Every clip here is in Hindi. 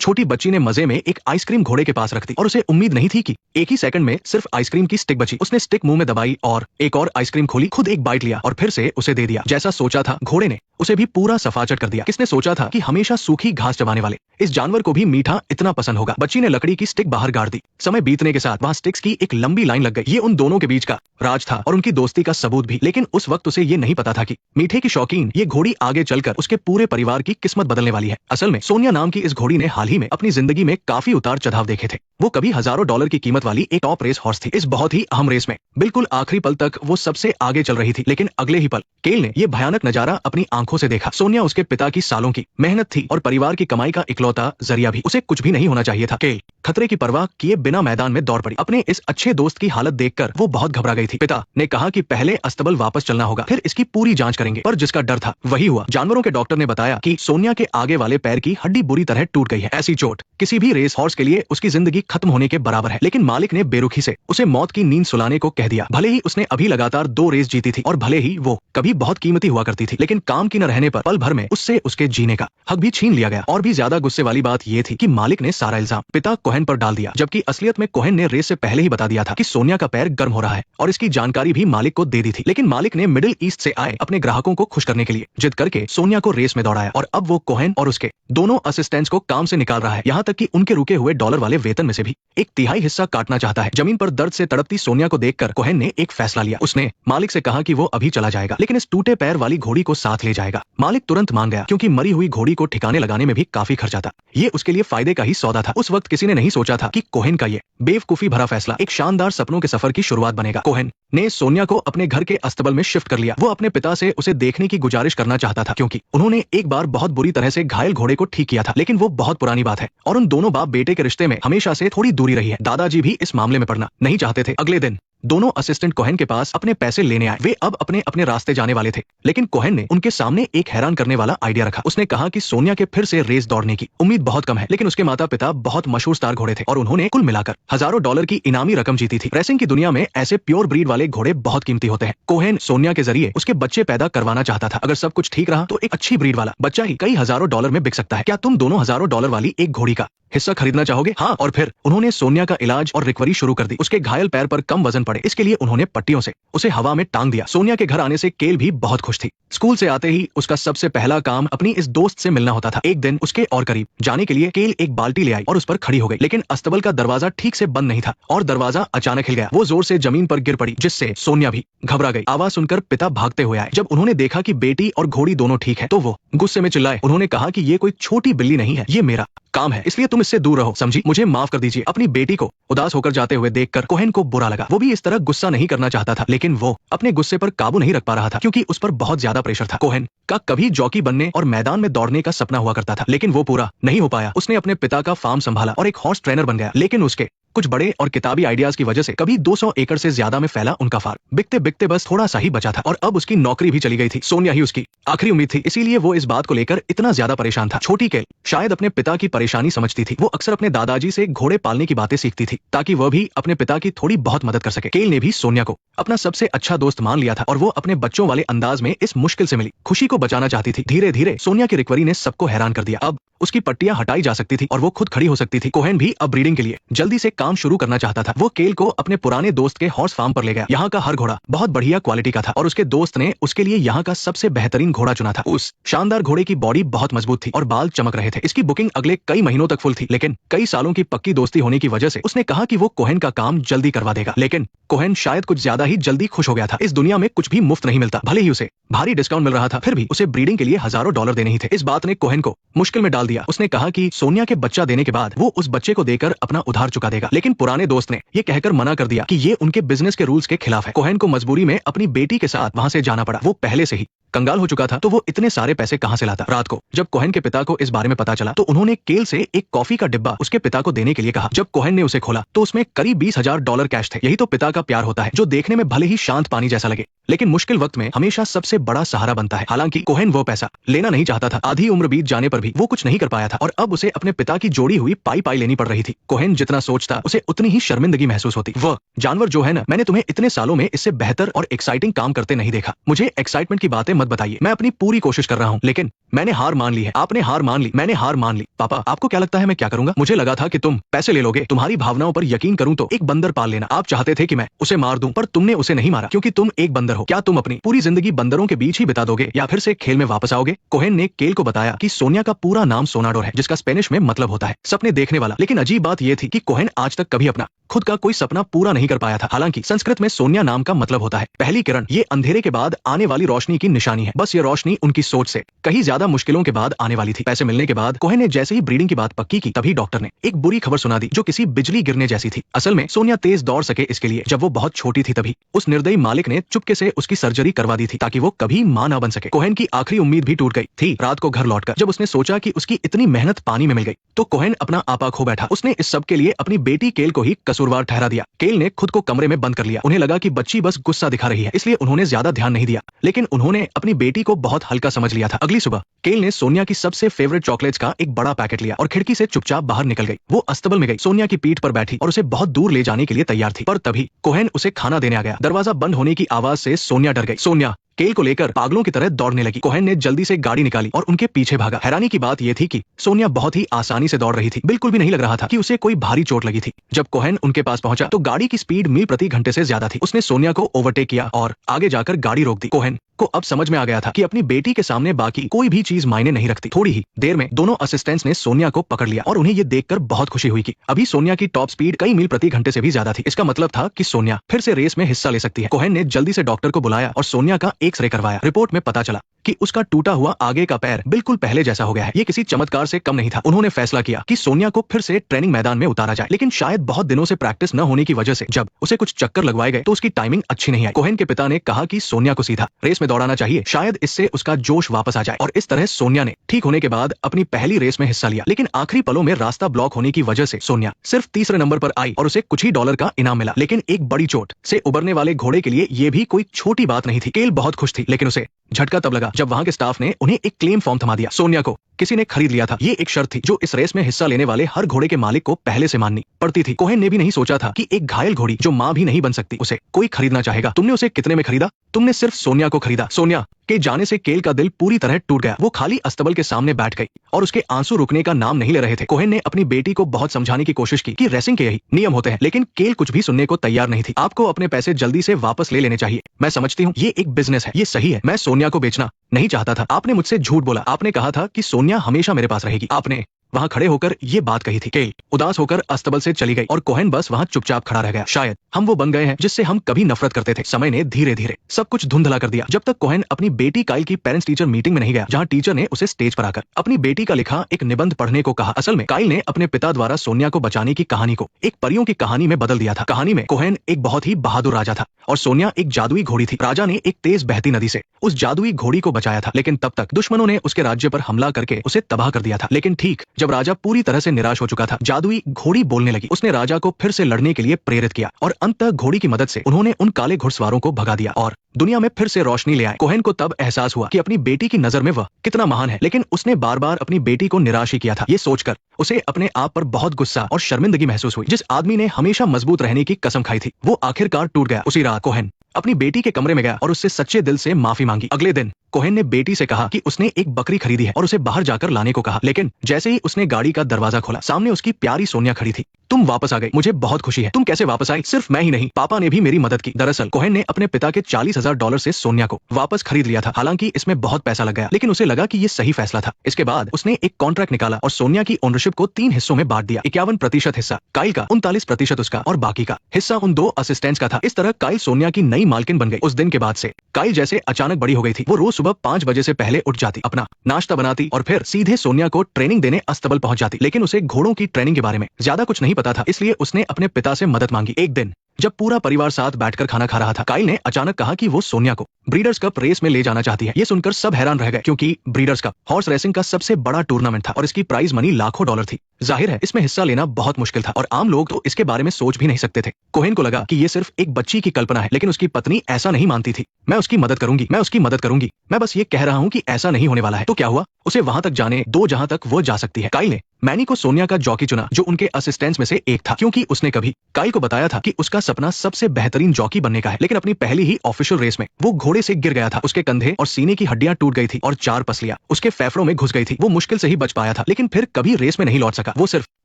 छोटी बच्ची ने मजे में एक आइसक्रीम घोड़े के पास रख दी और उसे उम्मीद नहीं थी कि एक ही सेकंड में सिर्फ आइसक्रीम की स्टिक बची। उसने स्टिक मुंह में दबाई और एक और आइसक्रीम खोली, खुद एक बाइट लिया और फिर से उसे दे दिया। जैसा सोचा था घोड़े ने उसे भी पूरा सफाचट कर दिया। किसने सोचा था कि हमेशा सूखी घास चबाने वाले इस जानवर को भी मीठा इतना पसंद होगा। बच्ची ने लकड़ी की स्टिक बाहर गाड़ दी। समय बीतने के साथ वहाँ स्टिक्स की एक लंबी लाइन लग गई। ये उन दोनों के बीच का राज था और उनकी दोस्ती का सबूत भी। लेकिन उस वक्त उसे ये नहीं पता था कि मीठे की शौकीन ये घोड़ी आगे चलकर उसके पूरे परिवार की किस्मत बदलने वाली है। असल में सोनिया नाम की इस घोड़ी ने हाल ही में अपनी जिंदगी में काफी उतार चढ़ाव देखे थे। वो कभी हजारों डॉलर की कीमत वाली एक टॉप रेस हॉर्स थी। इस बहुत ही अहम रेस में बिल्कुल आखिरी पल तक वो सबसे आगे चल रही थी। लेकिन अगले ही पल केल ने ये भयानक नजारा अपनी आंखों से देखा। सोनिया उसके पिता की सालों की मेहनत थी और परिवार की कमाई का इकलौता जरिया भी। उसे कुछ भी नहीं होना चाहिए था। केल खतरे की परवाह किए बिना मैदान में दौड़ पड़ी। अपने इस अच्छे दोस्त की हालत देखकर वो बहुत घबरा गई थी। पिता ने कहा कि पहले अस्तबल वापस चलना होगा, फिर इसकी पूरी जांच करेंगे। पर जिसका डर था वही हुआ। जानवरों के डॉक्टर ने बताया कि सोनिया के आगे वाले पैर की हड्डी बुरी तरह टूट गई है। ऐसी चोट किसी भी रेस हॉर्स के लिए उसकी जिंदगी खत्म होने के बराबर है। लेकिन मालिक ने बेरुखी से उसे मौत की नींद सुलाने को कह दिया। भले ही उसने अभी लगातार 2 रेस जीती थी और भले ही वो कभी बहुत कीमती हुआ करती थी, लेकिन काम की न रहने पर पल भर में उससे उसके जीने का हक भी छीन लिया गया। और भी ज्यादा गुस्से वाली बात ये थी कि मालिक ने सारा इल्जाम पिता कोहेन पर डाल दिया, जबकि असलियत में कोहेन ने रेस से पहले ही बता दिया था कि सोनिया का पैर गर्म हो रहा है और इसकी जानकारी भी मालिक को दे दी थी। लेकिन मालिक ने मिडिल ईस्ट से आए अपने ग्राहकों को खुश करने के लिए जिद करके सोनिया को रेस में दौड़ाया और अब वो कोहेन और उसके दोनों असिस्टेंट्स को काम से निकाल रहा है। यहाँ तक कि उनके रुके हुए डॉलर वाले वेतन में से भी 1/3 हिस्सा काटना चाहता है। जमीन पर दर्द से तड़पती सोनिया को देखकर कोहेन ने एक फैसला लिया। उसने मालिक से कहा कि वो अभी चला जाएगा, लेकिन इस टूटे पैर वाली घोड़ी को साथ ले जाएगा। मालिक तुरंत मान गया, क्योंकि मरी हुई घोड़ी को ठिकाने लगाने में भी काफी खर्चा था। ये उसके लिए फायदे का ही सौदा था। उस वक्त किसी ने नहीं सोचा था कि कोहेन का ये बेवकूफी भरा फैसला एक शानदार सपनों के सफर की शुरुआत बनेगा। कोहेन ने सोनिया को अपने घर के अस्तबल में शिफ्ट कर लिया। वो अपने पिता से उसे देखने की गुजारिश करना चाहता था, क्योंकि उन्होंने एक बार बहुत बुरी तरह से घायल घोड़े को ठीक किया था। लेकिन वो बहुत पुरानी बात है और उन दोनों बाप बेटे के रिश्ते में हमेशा से थोड़ी दूरी रही है। दादाजी भी इस मामले में पड़ना नहीं चाहते थे। अगले दिन दोनों असिस्टेंट कोहेन के पास अपने पैसे लेने आए। वे अब अपने अपने रास्ते जाने वाले थे, लेकिन कोहेन ने उनके सामने एक हैरान करने वाला आइडिया रखा। उसने कहा कि सोनिया के फिर से रेस दौड़ने की उम्मीद बहुत कम है, लेकिन उसके माता पिता बहुत मशहूर स्टार घोड़े थे और उन्होंने कुल मिलाकर हजारों डॉलर की इनामी रकम जीती थी। रेसिंग की दुनिया में ऐसे प्योर ब्रीड वाले घोड़े बहुत कीमती होते हैं। कोहेन सोनिया के जरिए उसके बच्चे पैदा करवाना चाहता था। अगर सब कुछ ठीक रहा तो एक अच्छी ब्रीड वाला बच्चा ही कई हजारों डॉलर में बिक सकता है। क्या तुम दोनों हजारों डॉलर वाली एक घोड़ी का हिस्सा खरीदना चाहोगे? हाँ। और फिर उन्होंने सोनिया का इलाज और रिकवरी शुरू कर दी। उसके घायल पैर पर कम वजन पड़े, इसके लिए उन्होंने पट्टियों से उसे हवा में टांग दिया। सोनिया के घर आने से केल भी बहुत खुश थी। स्कूल से आते ही उसका सबसे पहला काम अपनी इस दोस्त से मिलना होता था। एक दिन उसके और करीब जाने के लिए केल एक बाल्टी ले आई और उस पर खड़ी हो गई, लेकिन अस्तबल का दरवाजा ठीक से बंद नहीं था और दरवाजा अचानक हिल गया। वो जोर से जमीन पर गिर पड़ी, जिससे सोनिया भी घबरा गई। आवाज सुनकर पिता भागते हुए आए। जब उन्होंने देखा कि बेटी और घोड़ी दोनों ठीक है तो वो गुस्से में चिल्लाए। उन्होंने कहा कि ये कोई छोटी बिल्ली नहीं है, ये मेरा काम है, इसलिए तुम इससे दूर रहो, समझी? मुझे माफ कर दीजिए। अपनी बेटी को उदास होकर जाते हुए देखकर कोहेन को बुरा लगा। वो भी इस तरह गुस्सा नहीं करना चाहता था, लेकिन वो अपने गुस्से पर काबू नहीं रख पा रहा था, क्योंकि उस पर बहुत ज्यादा प्रेशर था। कोहेन का कभी जॉकी बनने और मैदान में दौड़ने का सपना हुआ करता था, लेकिन वो पूरा नहीं हो पाया। उसने अपने पिता का फार्म संभाला और एक हॉर्स ट्रेनर बन गया, लेकिन उसके कुछ बड़े और किताबी आइडियाज की वजह से कभी 200 एकड़ से ज्यादा में फैला उनका फार्म बिकते बिकते बस थोड़ा सा ही बचा था और अब उसकी नौकरी भी चली गई थी। सोनिया ही उसकी आखिरी उम्मीद थी, इसीलिए वो इस बात को लेकर इतना ज्यादा परेशान था। छोटी केल शायद अपने पिता की परेशानी समझती थी। वो अक्सर अपने दादाजी से घोड़े पालने की बातें सीखती थी ताकि वह भी अपने पिता की थोड़ी बहुत मदद कर सके। केल ने भी सोनिया को अपना सबसे अच्छा दोस्त मान लिया था और वो अपने बच्चों वाले अंदाज में इस मुश्किल से मिली खुशी को बचाना चाहती थी। धीरे धीरे सोनिया की रिकवरी ने सबको हैरान कर दिया। अब उसकी पट्टियां हटाई जा सकती थी और वो खुद खड़ी हो सकती थी। कोहेन भी अब ब्रीडिंग के लिए जल्दी से काम शुरू करना चाहता था। वो केल को अपने पुराने दोस्त के हॉर्स फार्म पर ले गया। यहाँ का हर घोड़ा बहुत बढ़िया क्वालिटी का था और उसके दोस्त ने उसके लिए यहाँ का सबसे बेहतरीन घोड़ा चुना था। उस शानदार घोड़े की बॉडी बहुत मजबूत थी और बाल चमक रहे थे। इसकी बुकिंग अगले कई महीनों तक फुल थी, लेकिन कई सालों की पक्की दोस्ती होने की वजह से उसने कहा कि वो कोहेन का काम जल्दी करवा देगा। लेकिन कोहेन शायद कुछ ज्यादा ही जल्दी खुश हो गया था। इस दुनिया में कुछ भी मुफ्त नहीं मिलता। भले ही उसे भारी डिस्काउंट मिल रहा था, फिर भी उसे ब्रीडिंग के लिए हजारों डॉलर देने ही थे। इस बात ने कोहेन को मुश्किल में डाल दिया। उसने कहा कि सोनिया के बच्चा देने के बाद वो उस बच्चे को देकर अपना उधार चुका देगा, लेकिन पुराने दोस्त ने ये कहकर मना कर दिया कि ये उनके बिजनेस के रूल्स के खिलाफ है। कोहेन को मजबूरी में अपनी बेटी के साथ वहां से जाना पड़ा। वो पहले से ही कंगाल हो चुका था, तो वो इतने सारे पैसे कहां से लाता? रात को जब कोहेन के पिता को इस बारे में पता चला तो उन्होंने केल से एक कॉफी का डिब्बा उसके पिता को देने के लिए कहा। जब कोहेन ने उसे खोला तो उसमें करीब 20,000 डॉलर कैश थे। यही तो पिता का प्यार होता है, जो देखने में भले ही शांत पानी जैसा लगे, लेकिन मुश्किल वक्त में हमेशा सबसे बड़ा सहारा बनता है। हालांकि कोहेन वो पैसा लेना नहीं चाहता था। आधी उम्र बीत जाने पर भी वो कुछ नहीं कर पाया था और अब उसे अपने पिता की जोड़ी हुई पाई लेनी पड़ रही थी। कोहेन जितना सोचता उसे उतनी ही शर्मिंदगी महसूस होती। वह जानवर जो है ना, मैंने तुम्हें इतने सालों में इससे बेहतर और एक्साइटिंग काम करते नहीं देखा। मुझे एक्साइटमेंट की बातें मत बताइए। मैं अपनी पूरी कोशिश कर रहा हूँ, लेकिन मैंने हार मान ली है। आपने हार मान ली, मैंने हार मान ली। पापा, आपको क्या लगता है मैं मैं क्या करूंगा? मुझे लगा था कि तुम पैसे ले लोगे। तुम्हारी भावनाओं पर यकीन करूं तो एक बंदर पाल लेना। आप चाहते थे कि मैं उसे मार दूं, पर तुमने उसे नहीं मारा क्योंकि तुम एक बंदर हो। क्या तुम अपनी पूरी जिंदगी बंदरों के बीच ही बिता दोगे या फिर से खेल में वापस आओगे? कोहेन ने केल को बताया कि सोनिया का पूरा नाम सोनाडोर है, जिसका स्पेनिश में मतलब होता है सपने देखने वाला। लेकिन अजीब बात यह थी कि कोहेन आज तक कभी अपना खुद का कोई सपना पूरा नहीं कर पाया था। हालांकि संस्कृत में सोनिया नाम का मतलब होता है पहली किरण। ये अंधेरे के बाद आने वाली रोशनी की निशानी है। बस ये रोशनी उनकी सोच से कहीं ज्यादा मुश्किलों के बाद आने वाली थी। पैसे मिलने के बाद कोहेन ने जैसे ही ब्रीडिंग की बात पक्की की, तभी डॉक्टर ने एक बुरी खबर सुना दी जो किसी बिजली गिरने जैसी थी। असल में सोनिया तेज दौड़ सके इसके लिए जब वो बहुत छोटी थी, तभी उस निर्दयी मालिक ने चुपके से उसकी सर्जरी करवा दी थी ताकि वो कभी मां ना बन सके। कोहेन की आखिरी उम्मीद भी टूट गई थी। रात को घर लौटकर जब उसने सोचा कि उसकी इतनी मेहनत पानी में मिल गई, तो कोहेन अपना आपा खो बैठा। उसने इस सब के लिए अपनी बेटी केल को ही कसूरवार ठहरा दिया। केल ने खुद को कमरे में बंद कर लिया। उन्हें लगा कि बच्ची बस गुस्सा दिखा रही है, इसलिए उन्होंने ज्यादा ध्यान नहीं दिया। लेकिन उन्होंने अपनी बेटी को बहुत हल्का समझ लिया था। अगली सुबह केल ने सोनिया की सबसे फेवरेट चॉकलेट्स का एक बड़ा पैकेट लिया और खिड़की से चुपचाप बाहर निकल गई। वो अस्तबल में गई, सोनिया की पीठ पर बैठी और उसे बहुत दूर ले जाने के लिए तैयार थी। पर तभी कोहेन उसे खाना देने आ गया। दरवाजा बंद होने की आवाज से सोनिया डर गई। सोनिया केल को लेकर पागलों की तरह दौड़ने लगी। कोहेन ने जल्दी से गाड़ी निकाली और उनके पीछे भागा। हैरानी की बात यह थी कि सोनिया बहुत ही आसानी से दौड़ रही थी। बिल्कुल भी नहीं लग रहा था कि उसे कोई भारी चोट लगी थी। जब कोहेन उनके पास पहुंचा तो गाड़ी की स्पीड मील प्रति घंटे से ज्यादा थी। उसने सोनिया को ओवरटेक किया और आगे जाकर गाड़ी रोक दी। कोहेन को अब समझ में आ गया था कि अपनी बेटी के सामने बाकी कोई भी चीज मायने नहीं रखती। थोड़ी ही देर में दोनों असिस्टेंट्स ने सोनिया को पकड़ लिया और उन्हें ये देखकर बहुत खुशी हुई कि अभी सोनिया की टॉप स्पीड कई मील प्रति घंटे से भी ज्यादा थी। इसका मतलब था कि सोनिया फिर से रेस में हिस्सा ले सकती है। कोहेन ने जल्दी से डॉक्टर को बुलाया और सोनिया का एक्सरे करवाया। रिपोर्ट में पता चला कि उसका टूटा हुआ आगे का पैर बिल्कुल पहले जैसा हो गया है। ये किसी चमत्कार से कम नहीं था। उन्होंने फैसला किया कि सोनिया को फिर से ट्रेनिंग मैदान में उतारा जाए, लेकिन शायद बहुत दिनों से प्रैक्टिस न होने की वजह से जब उसे कुछ चक्कर लगवाए गए तो उसकी टाइमिंग अच्छी नहीं आई। कोहेन के पिता ने कहा कि सोनिया को सीधा रेस में दौड़ाना चाहिए, शायद इससे उसका जोश वापस आ जाए। और इस तरह सोनिया ने ठीक होने के बाद अपनी पहली रेस में हिस्सा लिया। लेकिन आखिरी पलों में रास्ता ब्लॉक होने की वजह से सोनिया सिर्फ तीसरे नंबर पर आई और उसे कुछ ही डॉलर का इनाम मिला। लेकिन एक बड़ी चोट से उबरने वाले घोड़े के लिए ये भी कोई छोटी बात नहीं थी। केल बहुत खुश थी, लेकिन उसे झटका तब लगा जब वहां के स्टाफ ने उन्हें एक क्लेम फॉर्म थमा दिया। सोनिया को किसी ने खरीद लिया था। ये एक शर्त थी जो इस रेस में हिस्सा लेने वाले हर घोड़े के मालिक को पहले से माननी पड़ती थी। कोहेन ने भी नहीं सोचा था कि एक घायल घोड़ी जो मां भी नहीं बन सकती, उसे कोई खरीदना चाहेगा। तुमने उसे कितने में खरीदा? तुमने सिर्फ सोनिया को खरीदा। सोनिया के जाने से केल का दिल पूरी तरह टूट गया। वो खाली अस्तबल के सामने बैठ गई और उसके आंसू रुकने का नाम नहीं ले रहे थे। कोहेन ने अपनी बेटी को बहुत समझाने की कोशिश की कि रेसिंग के यही नियम होते हैं, लेकिन केल कुछ भी सुनने को तैयार नहीं थी। आपको अपने पैसे जल्दी से वापस ले लेने चाहिए। मैं समझती हूँ ये एक बिजनेस है, ये सही है। मैं सोनिया को बेचना नहीं चाहता था। आपने मुझसे झूठ बोला। आपने कहा था कि सोनिया हमेशा मेरे पास रहेगी। आपने वहां खड़े होकर ये बात कही थी। केल उदास होकर अस्तबल से चली गई और कोहेन बस वहां चुपचाप खड़ा रह गया। शायद हम वो बन गए हैं जिससे हम कभी नफरत करते थे। समय ने धीरे धीरे सब कुछ धुंधला कर दिया। जब तक कोहेन अपनी बेटी काइल की पेरेंट्स टीचर मीटिंग में नहीं गया, जहां टीचर ने उसे स्टेज पर आकर अपनी बेटी का लिखा एक निबंध पढ़ने को कहा। असल में काइल ने अपने पिता द्वारा सोनिया को बचाने की कहानी को एक परियों की कहानी में बदल दिया था। कहानी में कोहेन एक बहुत ही बहादुर राजा था और सोनिया एक जादुई घोड़ी थी। राजा ने एक तेज बहती नदी से उस जादुई घोड़ी को बचाया था, लेकिन तब तक दुश्मनों ने उसके राज्य पर हमला करके उसे तबाह कर दिया था। लेकिन ठीक जब राजा पूरी तरह से निराश हो चुका था, जादुई घोड़ी बोलने लगी। उसने राजा को फिर से लड़ने के लिए प्रेरित किया और अंततः घोड़ी की मदद से उन्होंने उन काले घुड़सवारों को भगा दिया और दुनिया में फिर से रोशनी ले आए। कोहेन को तब एहसास हुआ कि अपनी बेटी की नजर में वह कितना महान है, लेकिन उसने बार बार अपनी बेटी को निराश ही किया था। ये सोचकर उसे अपने आप पर बहुत गुस्सा और शर्मिंदगी महसूस हुई। जिस आदमी ने हमेशा मजबूत रहने की कसम खाई थी, वो आखिरकार टूट गया। उसी रात कोहेन अपनी बेटी के कमरे में गया और उससे सच्चे दिल से माफी मांगी। अगले दिन कोहेन ने बेटी से कहा कि उसने एक बकरी खरीदी है और उसे बाहर जाकर लाने को कहा। लेकिन जैसे ही उसने गाड़ी का दरवाजा खोला, सामने उसकी प्यारी सोनिया खड़ी थी। तुम वापस आ गई, मुझे बहुत खुशी है। तुम कैसे वापस आई? सिर्फ मैं ही नहीं, पापा ने भी मेरी मदद की। दरअसल कोहेन ने अपने पिता के $40,000 से सोनिया को वापस खरीद लिया था। हालांकि इसमें बहुत पैसा लग गया, लेकिन उसे लगा कि ये सही फैसला था। इसके बाद उसने एक कॉन्ट्रैक्ट निकाला और सोनिया की ओनरशिप को 3 हिस्सों में बांट दिया। 51% हिस्सा काइल का, 39% उसका और बाकी का हिस्सा उन 2 असिस्टेंट्स का था। इस तरह काइल सोनिया की नई मालकिन बन गई। उस दिन के बाद से काइल जैसे अचानक बड़ी हो गई थी। वो रोज सुबह 5 बजे से पहले उठ जाती, अपना नाश्ता बनाती और फिर सीधे सोनिया को ट्रेनिंग देने अस्तबल पहुंच जाती। लेकिन उसे घोड़ों की ट्रेनिंग के बारे में ज्यादा कुछ नहीं पता था, इसलिए उसने अपने पिता से मदद मांगी। एक दिन जब पूरा परिवार साथ बैठकर खाना खा रहा था, काइल ने अचानक कहा कि वो सोनिया को ब्रीडर्स कप रेस में ले जाना चाहती है। ये सुनकर सब हैरान रह गए, क्योंकि ब्रीडर्स कप हॉर्स रेसिंग का सबसे बड़ा टूर्नामेंट था और इसकी प्राइज मनी लाखों डॉलर थी। जाहिर है इसमें हिस्सा लेना बहुत मुश्किल था और आम लोग तो इसके बारे में सोच भी नहीं सकते थे। कोहेन को लगा कि ये सिर्फ एक बच्ची की कल्पना है, लेकिन उसकी पत्नी ऐसा नहीं मानती थी। मैं उसकी मदद करूंगी, मैं उसकी मदद करूंगी, मैं बस ये कह रहा हूँ कि ऐसा नहीं होने वाला है। तो क्या हुआ? उसे वहां तक जाने दो जहां तक वो जा सकती है। काइल ने मैनी को सोनिया का जॉकी चुना, जो उनके असिस्टेंट्स में से एक था, क्योंकि उसने कभी काइल को बताया था कि उसका सपना सबसे बेहतरीन जॉकी बनने का है, लेकिन अपनी पहली ही ऑफिशियल रेस में वो घोड़े से गिर गया था। उसके कंधे और सीने की हड्डियां टूट गई थी और 4 पसलियां उसके फेफड़ों में घुस गई थी। वो मुश्किल से ही बच पाया था, लेकिन फिर कभी रेस में नहीं लौट सका। वो सिर्फ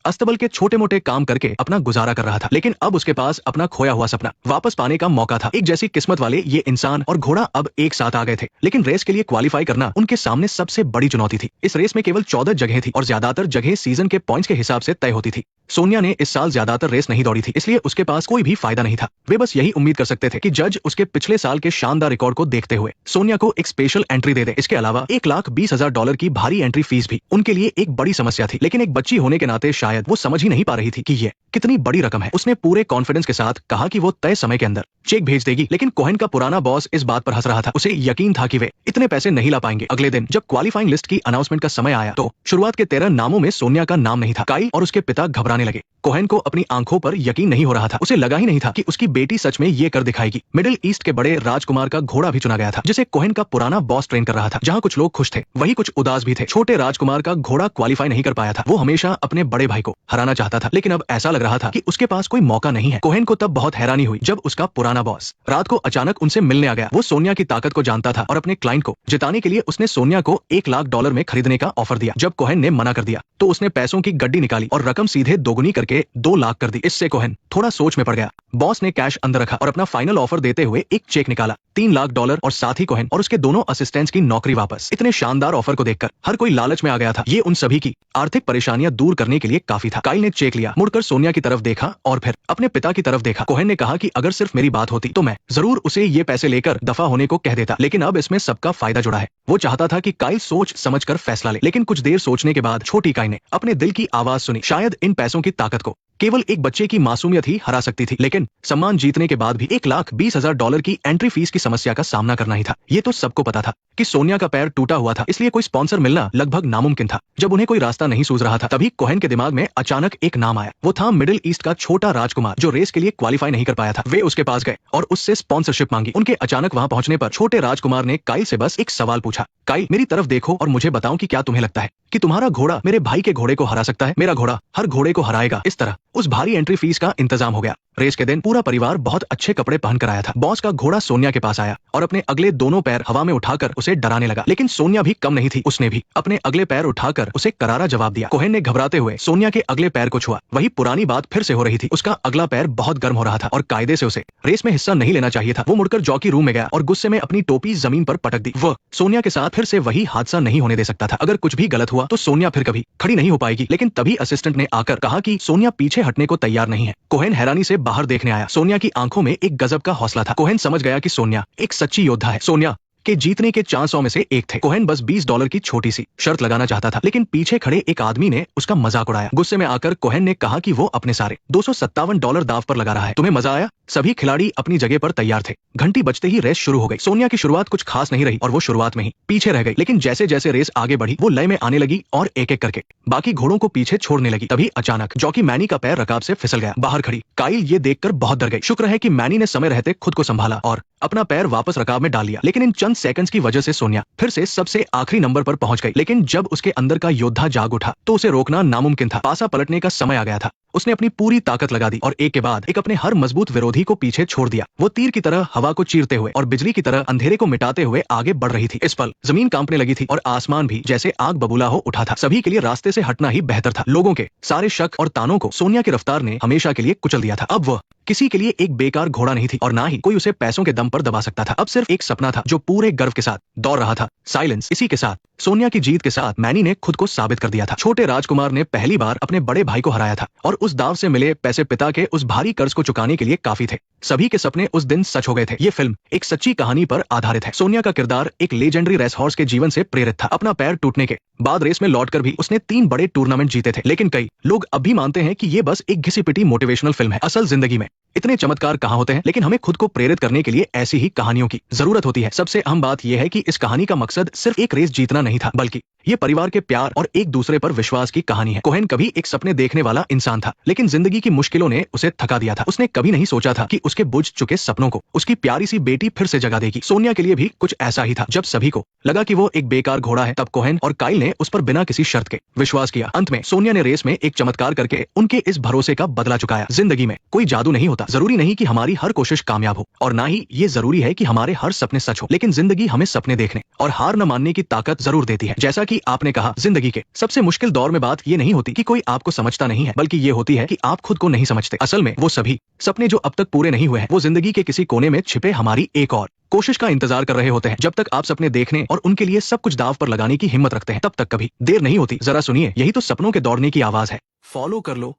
अस्तबल के छोटे मोटे काम करके अपना गुजारा कर रहा था, लेकिन अब उसके पास अपना खोया हुआ सपना वापस पाने का मौका था। एक जैसी किस्मत वाले ये इंसान और घोड़ा अब एक साथ आ गए थे, लेकिन रेस के लिए क्वालिफाई करना उनके सामने सबसे बड़ी चुनौती थी। इस रेस में केवल 14 जगह थी और ज्यादातर जगह सीजन के पॉइंट्स के हिसाब से तय होती थी। सोनिया ने इस साल ज्यादातर रेस नहीं दौड़ी थी, इसलिए उसके पास कोई भी फायदा नहीं था। वे बस यही उम्मीद कर सकते थे कि जज उसके पिछले साल के शानदार रिकॉर्ड को देखते हुए सोनिया को एक स्पेशल एंट्री दे दे। इसके अलावा $1,20,000 की भारी एंट्री फीस भी उनके लिए एक बड़ी समस्या थी, लेकिन एक बच्ची होने के नाते शायद वो समझ ही नहीं पा रही थी कि ये कितनी बड़ी रकम है। उसने पूरे कॉन्फिडेंस के साथ कहा कि वो तय समय के अंदर चेक भेज देगी, लेकिन कोहेन का पुराना बॉस इस बात पर हंस रहा था। उसे यकीन था कि वे इतने पैसे नहीं ला पाएंगे। अगले दिन जब क्वालिफाइंग लिस्ट की अनाउंसमेंट का समय आया तो शुरुआत के 13 नामों में सोनिया का नाम नहीं था। काइल और उसके पिता घबराने लगे। कोहेन को अपनी आंखों पर यकीन नहीं हो रहा था। उसे लगा ही नहीं था कि उसकी बेटी सच में ये कर दिखाएगी। मिडिल ईस्ट के बड़े राजकुमार का घोड़ा भी चुना गया था, जिसे कोहेन का पुराना बॉस ट्रेन कर रहा था। जहाँ कुछ लोग खुश थे, वही कुछ उदास भी थे। छोटे राजकुमार का घोड़ा क्वालिफाई नहीं कर पाया था। वो हमेशा अपने बड़े भाई को हराना चाहता था, लेकिन अब ऐसा लग रहा था कि उसके पास कोई मौका नहीं है। कोहेन को तब बहुत हैरानी हुई जब उसका पुराना बॉस रात को अचानक उनसे मिलने आ गया। वो सोनिया की ताकत को जानता था और अपने क्लाइंट को जिताने के लिए उसने सोनिया को $1,00,000 में खरीदने का ऑफर दिया। जब कोहेन ने मना कर दिया तो उसने पैसों की गड्डी निकाली और रकम सीधे दोगुनी करके 2 लाख कर दी। इससे कोहेन थोड़ा सोच में पड़ गया। बॉस ने कैश अंदर रखा और अपना फाइनल ऑफर देते हुए एक चेक निकाला, $3,00,000 और साथ ही कोहेन और उसके दोनों असिस्टेंट्स की नौकरी वापस। इतने शानदार ऑफर को देखकर हर कोई लालच में आ गया था। ये उन सभी की आर्थिक परेशानियां दूर करने के लिए काफी था। काइल ने चेक लिया, मुड़कर सोनिया की तरफ देखा और फिर अपने पिता की तरफ देखा। कोहेन ने कहा कि अगर सिर्फ मेरी बात होती तो मैं जरूर उसे ये पैसे लेकर दफा होने को कह देता, लेकिन अब इसमें सबका फायदा जुड़ा है। वो चाहता था कि काइल सोच समझकर फैसला ले, लेकिन कुछ देर सोचने के बाद छोटी काइल ने अपने दिल की आवाज सुनी। शायद इन पैसों की ताकत को केवल एक बच्चे की मासूमियत ही हरा सकती थी, लेकिन सम्मान जीतने के बाद भी $1,20,000 की एंट्री फीस की समस्या का सामना करना ही था। ये तो सबको पता था कि सोनिया का पैर टूटा हुआ था, इसलिए कोई स्पॉन्सर मिलना लगभग नामुमकिन था। जब उन्हें कोई रास्ता नहीं सूझ रहा था, तभी कोहेन के दिमाग में अचानक एक नाम आया। वो था मिडिल ईस्ट का छोटा राजकुमार जो रेस के लिए क्वालिफाई नहीं कर पाया था। वे उसके पास गए और उससे स्पॉन्सरशिप मांगी। उनके अचानक वहां पहुंचने पर छोटे राजकुमार ने काइल से बस एक सवाल पूछा, काइल मेरी तरफ देखो और मुझे बताओ कि क्या तुम्हें लगता है कि तुम्हारा घोड़ा मेरे भाई के घोड़े को हरा सकता है? मेरा घोड़ा हर घोड़े को हराएगा। इस तरह उस भारी एंट्री फीस का इंतजाम हो गया। रेस के दिन पूरा परिवार बहुत अच्छे कपड़े पहनकर आया था। बॉस का घोड़ा सोनिया के पास आया और अपने अगले दोनों पैर हवा में उठाकर उसे डराने लगा, लेकिन सोनिया भी कम नहीं थी। उसने भी अपने अगले पैर उठाकर उसे करारा जवाब दिया। कोहेन ने घबराते हुए सोनिया के अगले पैर को छुआ। वही पुरानी बात फिर से हो रही थी। उसका अगला पैर बहुत गर्म हो रहा था और कायदे से उसे रेस में हिस्सा नहीं लेना चाहिए था। वो मुड़कर जॉकी रूम में गया और गुस्से में अपनी टोपी जमीन पर पटक दी। वह सोनिया के साथ फिर से वही हादसा नहीं होने दे सकता था। अगर कुछ भी गलत हुआ तो सोनिया फिर कभी खड़ी नहीं हो पाएगी। लेकिन तभी असिस्टेंट ने आकर कहा कि सोनिया पीछे हटने को तैयार नहीं है। कोहेन हैरानी से बाहर देखने आया। सोनिया की आंखों में एक गजब का हौसला था। कोहेन समझ गया कि सोनिया एक सच्ची योद्धा है। सोनिया के जीतने के चांसों में से एक थे। कोहेन बस $20 की छोटी सी शर्त लगाना चाहता था, लेकिन पीछे खड़े एक आदमी ने उसका मजाक उड़ाया। गुस्से में आकर कोहेन ने कहा कि वो अपने सारे $257 दाव पर लगा रहा है। तुम्हें मजा आया? सभी खिलाड़ी अपनी जगह पर तैयार थे। घंटी बजते ही रेस शुरू हो गई। सोनिया की शुरुआत कुछ खास नहीं रही और वो शुरुआत में ही पीछे रह गई, लेकिन जैसे जैसे रेस आगे बढ़ी वो लय में आने लगी और एक एक करके बाकी घोड़ों को पीछे छोड़ने लगी। तभी अचानक जॉकी मैनी का पैर रकाब से फिसल गया। बाहर खड़ी काइल ये देखकर बहुत डर गई। शुक्र है कि मैनी ने समय रहते खुद को संभाला और अपना पैर वापस रकाब में डाल लिया, लेकिन इन चंद सेकंड्स की वजह से सोनिया फिर से सबसे आखिरी नंबर पर पहुंच गई। लेकिन जब उसके अंदर का योद्धा जाग उठा तो उसे रोकना नामुमकिन था। पासा पलटने का समय आ गया था। उसने अपनी पूरी ताकत लगा दी और एक के बाद एक अपने हर मजबूत विरोधी को पीछे छोड़ दिया। वो तीर की तरह हवा को चीरते हुए और बिजली की तरह अंधेरे को मिटाते हुए आगे बढ़ रही थी। इस पल जमीन कांपने लगी थी और आसमान भी जैसे आग बबूला हो उठा था। सभी के लिए रास्ते से हटना ही बेहतर था। लोगों के सारे शक और तानों को सोनिया की रफ्तार ने हमेशा के लिए कुचल दिया था। अब वह किसी के लिए एक बेकार घोड़ा नहीं थी और ना ही कोई उसे पैसों के दम पर दबा सकता था। अब सिर्फ एक सपना था जो पूरे गर्व के साथ दौड़ रहा था, साइलेंस। इसी के साथ सोनिया की जीत के साथ मैनी ने खुद को साबित कर दिया था। छोटे राजकुमार ने पहली बार अपने बड़े भाई को हराया था और उस दाव से मिले पैसे पिता के उस भारी कर्ज को चुकाने के लिए काफी थे। सभी के सपने उस दिन सच हो गए थे। ये फिल्म एक सच्ची कहानी पर आधारित है। सोनिया का किरदार एक लेजेंडरी रेस हॉर्स के जीवन से प्रेरित था। अपना पैर टूटने के बाद रेस में लौटकर भी उसने 3 बड़े टूर्नामेंट जीते थे, लेकिन कई लोग अब भी मानते हैं कि ये बस एक घिसी पिटी मोटिवेशनल फिल्म है। असल जिंदगी में इतने चमत्कार कहाँ होते हैं, लेकिन हमें खुद को प्रेरित करने के लिए ऐसी ही कहानियों की जरूरत होती है। सबसे अहम बात यह है कि इस कहानी का मकसद सिर्फ एक रेस जीतना नहीं था, बल्कि ये परिवार के प्यार और एक दूसरे पर विश्वास की कहानी है। कोहेन कभी एक सपने देखने वाला इंसान था, लेकिन जिंदगी की मुश्किलों ने उसे थका दिया था। उसने कभी नहीं सोचा था कि उसके बुझ चुके सपनों को उसकी प्यारी सी बेटी फिर से जगा देगी। सोनिया के लिए भी कुछ ऐसा ही था। जब सभी को लगा कि वो एक बेकार घोड़ा है, तब कोहेन और काइल ने उस पर बिना किसी शर्त के विश्वास किया। अंत में सोनिया ने रेस में एक चमत्कार करके उनके इस भरोसे का बदला चुकाया। जिंदगी में कोई जादू नहीं होता। जरूरी नहीं कि हमारी हर कोशिश कामयाब हो और ना ही ये जरूरी है कि हमारे हर सपने सच हो, लेकिन जिंदगी हमें सपने देखने और हार न मानने की ताकत जरूर देती है। जैसा कि आपने कहा, जिंदगी के सबसे मुश्किल दौर में बात ये नहीं होती कि कोई आपको समझता नहीं है, बल्कि ये होती है कि आप खुद को नहीं समझते। असल में वो सभी सपने जो अब तक पूरे नहीं हुए हैं, वो जिंदगी के किसी कोने में छिपे हमारी एक और कोशिश का इंतजार कर रहे होते हैं। जब तक आप सपने देखने और उनके लिए सब कुछ दांव पर लगाने की हिम्मत रखते हैं, तब तक कभी देर नहीं होती। जरा सुनिए, यही तो सपनों के दौड़ने की आवाज है। फॉलो कर लो,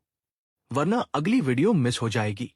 वरना अगली वीडियो मिस हो जाएगी।